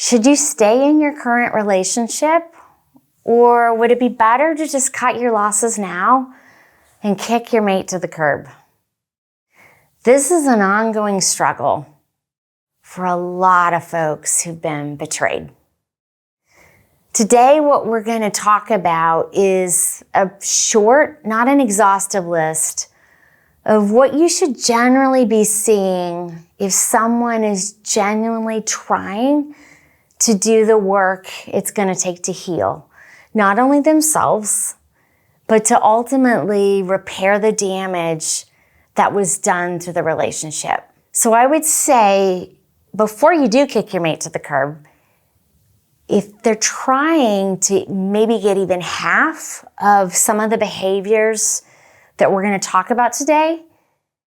Should you stay in your current relationship, or would it be better to just cut your losses now and kick your mate to the curb? This is an ongoing struggle for a lot of folks who've been betrayed. Today, what we're going to talk about is a short, not an exhaustive list of what you should generally be seeing if someone is genuinely trying to do the work it's going to take to heal, not only themselves, but to ultimately repair the damage that was done to the relationship. So I would say, before you do kick your mate to the curb, if they're trying to maybe get even half of some of the behaviors that we're going to talk about today,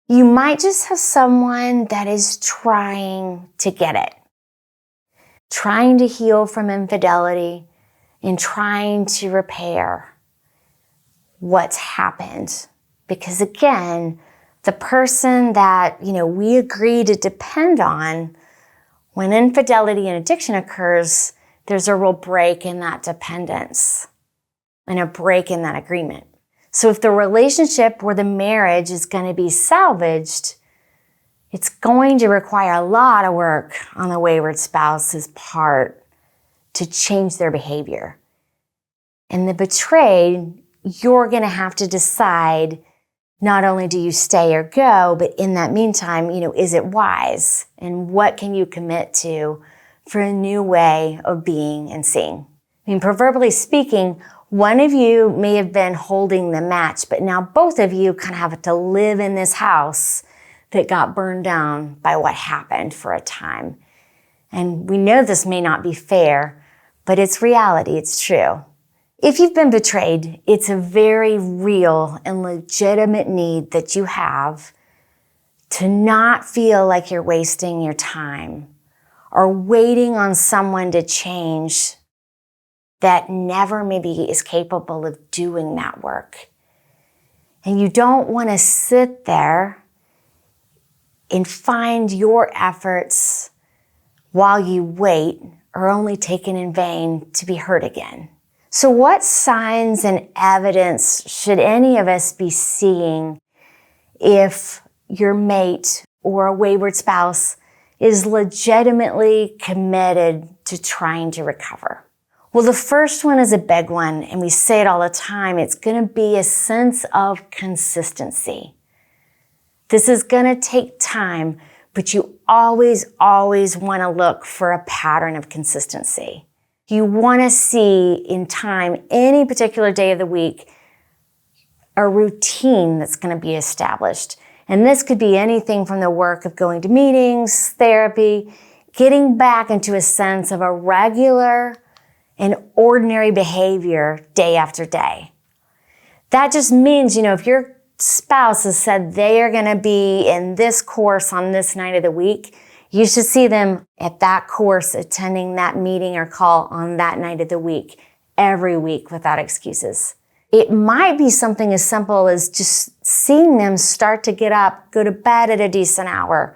you might just have someone that is trying to get it, trying to heal from infidelity and trying to repair what's happened. Because again, the person that, we agree to depend on, when infidelity and addiction occurs, there's a real break in that dependence and a break in that agreement. So if the relationship or the marriage is going to be salvaged, it's going to require a lot of work on the wayward spouse's part to change their behavior. And the betrayed, you're going to have to decide, not only do you stay or go, but in that meantime, is it wise? And what can you commit to for a new way of being and seeing? Proverbially speaking, one of you may have been holding the match, but now both of you kind of have to live in this house that got burned down by what happened for a time. And we know this may not be fair, but it's reality, it's true. If you've been betrayed, it's a very real and legitimate need that you have to not feel like you're wasting your time or waiting on someone to change that never maybe is capable of doing that work. And you don't want to sit there and find your efforts while you wait are only taken in vain to be hurt again. So what signs and evidence should any of us be seeing if your mate or a wayward spouse is legitimately committed to trying to recover? Well, the first one is a big one, and we say it all the time. It's going to be a sense of consistency. This is going to take time, but you always want to look for a pattern of consistency. You want to see in time, any particular day of the week, a routine that's going to be established. And this could be anything from the work of going to meetings, therapy, getting back into a sense of a regular and ordinary behavior day after day. That just means, if your spouse has said they are going to be in this course on this night of the week, you should see them at that course, attending that meeting or call on that night of the week, every week without excuses. It might be something as simple as just seeing them start to get up, go to bed at a decent hour,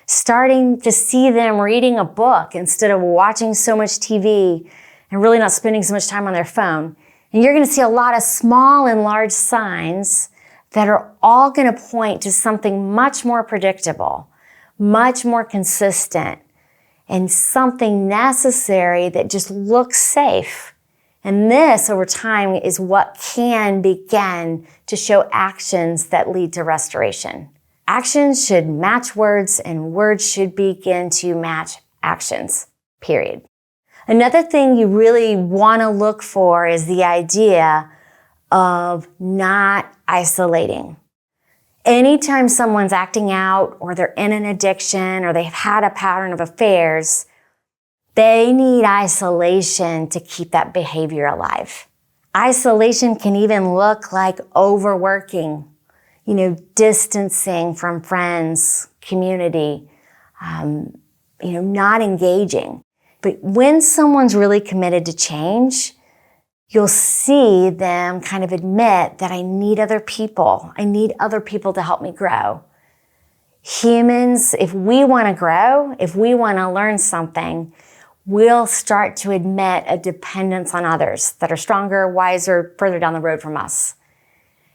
starting to see them reading a book instead of watching so much TV and really not spending so much time on their phone. And you're going to see a lot of small and large signs that are all going to point to something much more predictable, much more consistent, and something necessary that just looks safe. And this, over time, is what can begin to show actions that lead to restoration. Actions should match words, and words should begin to match actions, period. Another thing you really want to look for is the idea of not isolating. Anytime someone's acting out, or they're in an addiction, or they've had a pattern of affairs, they need isolation to keep that behavior alive. Isolation can even look like overworking, distancing from friends, community, not engaging. But when someone's really committed to change, you'll see them kind of admit that I need other people. I need other people to help me grow. Humans, if we want to grow, if we want to learn something, we'll start to admit a dependence on others that are stronger, wiser, further down the road from us.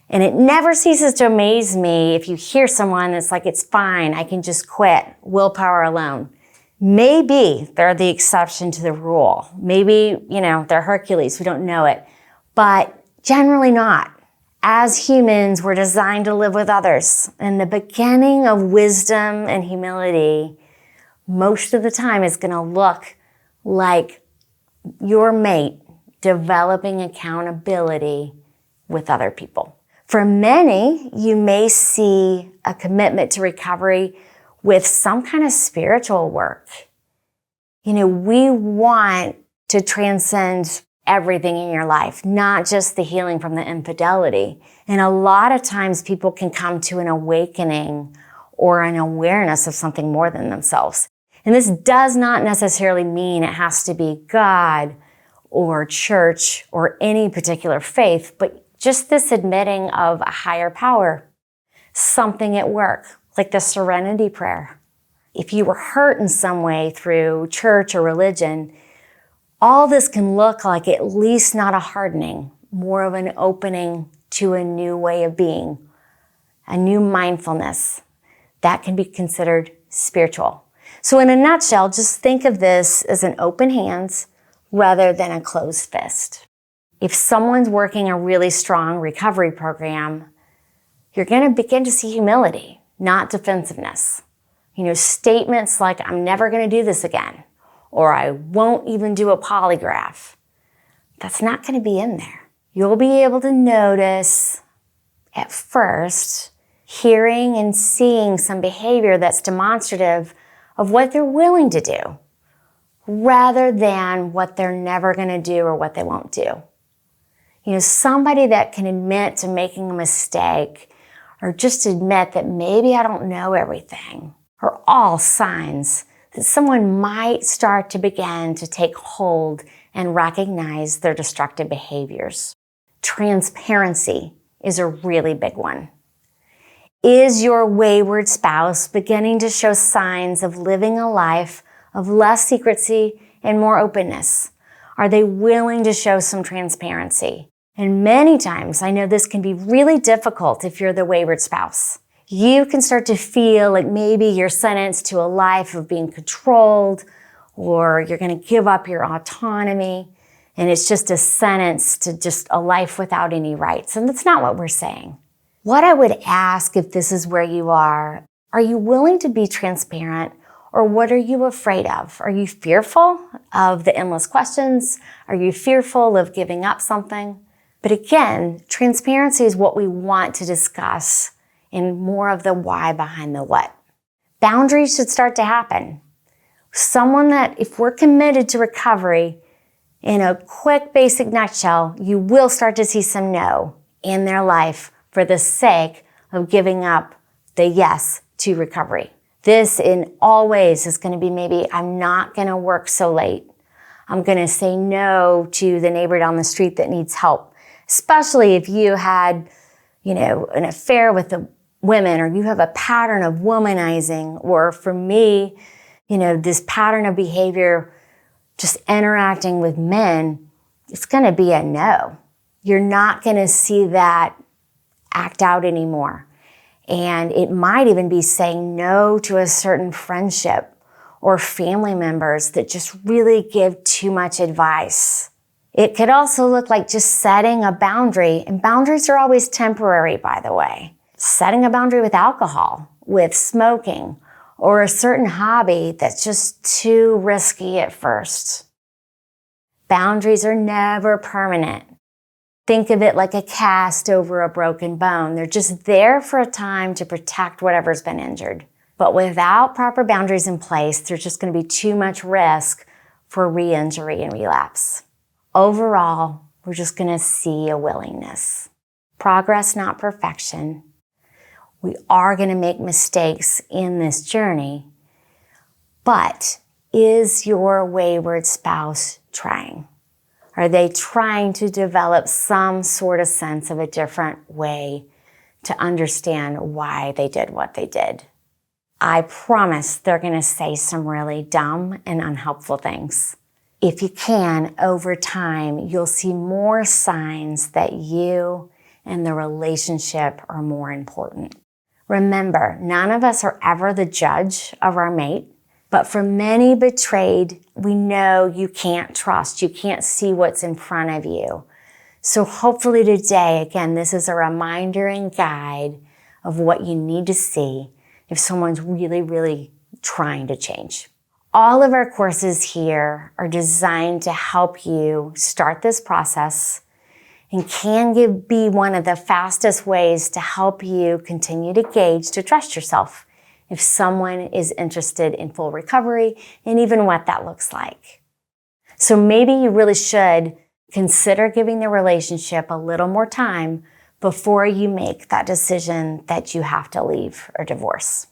And it never ceases to amaze me if you hear someone that's like, it's fine, I can just quit, willpower alone. Maybe they're the exception to the rule. Maybe, they're Hercules, we don't know it. But generally not. As humans, we're designed to live with others. And the beginning of wisdom and humility, most of the time, is going to look like your mate developing accountability with other people. For many, you may see a commitment to recovery with some kind of spiritual work. We want to transcend everything in your life, not just the healing from the infidelity. And a lot of times people can come to an awakening or an awareness of something more than themselves. And this does not necessarily mean it has to be God or church or any particular faith, but just this admitting of a higher power, something at work, like the serenity prayer. If you were hurt in some way through church or religion, all this can look like at least not a hardening, more of an opening to a new way of being, a new mindfulness that can be considered spiritual. So in a nutshell, just think of this as an open hands rather than a closed fist. If someone's working a really strong recovery program, you're going to begin to see humility, not defensiveness. Statements like, I'm never going to do this again, or I won't even do a polygraph. That's not going to be in there. You'll be able to notice at first, hearing and seeing some behavior that's demonstrative of what they're willing to do, rather than what they're never going to do or what they won't do. Somebody that can admit to making a mistake or just admit that maybe I don't know everything are all signs that someone might start to begin to take hold and recognize their destructive behaviors. Transparency is a really big one. Is your wayward spouse beginning to show signs of living a life of less secrecy and more openness? Are they willing to show some transparency? And many times, I know this can be really difficult if you're the wayward spouse. You can start to feel like maybe you're sentenced to a life of being controlled, or you're going to give up your autonomy, and it's just a sentence to just a life without any rights. And that's not what we're saying. What I would ask if this is where you are you willing to be transparent, or what are you afraid of? Are you fearful of the endless questions? Are you fearful of giving up something? But again, transparency is what we want to discuss in more of the why behind the what. Boundaries should start to happen. Someone that, if we're committed to recovery, in a quick, basic nutshell, you will start to see some no in their life for the sake of giving up the yes to recovery. This in all ways is going to be maybe, I'm not going to work so late. I'm going to say no to the neighbor down the street that needs help, especially if you had, an affair with the women, or you have a pattern of womanizing, or for me, this pattern of behavior, just interacting with men, it's going to be a no. You're not going to see that act out anymore. And it might even be saying no to a certain friendship or family members that just really give too much advice. It could also look like just setting a boundary, and boundaries are always temporary, by the way. Setting a boundary with alcohol, with smoking, or a certain hobby that's just too risky at first. Boundaries are never permanent. Think of it like a cast over a broken bone. They're just there for a time to protect whatever's been injured. But without proper boundaries in place, there's just going to be too much risk for re-injury and relapse. Overall, we're just going to see a willingness. Progress, not perfection. We are going to make mistakes in this journey, but is your wayward spouse trying? Are they trying to develop some sort of sense of a different way to understand why they did what they did? I promise they're going to say some really dumb and unhelpful things. if you can, over time, you'll see more signs that you and the relationship are more important. Remember, none of us are ever the judge of our mate, but for many betrayed, we know you can't trust, you can't see what's in front of you. So hopefully today, again, this is a reminder and guide of what you need to see if someone's really, really trying to change. All of our courses here are designed to help you start this process and can be one of the fastest ways to help you continue to gauge, to trust yourself if someone is interested in full recovery and even what that looks like. So maybe you really should consider giving the relationship a little more time before you make that decision that you have to leave or divorce.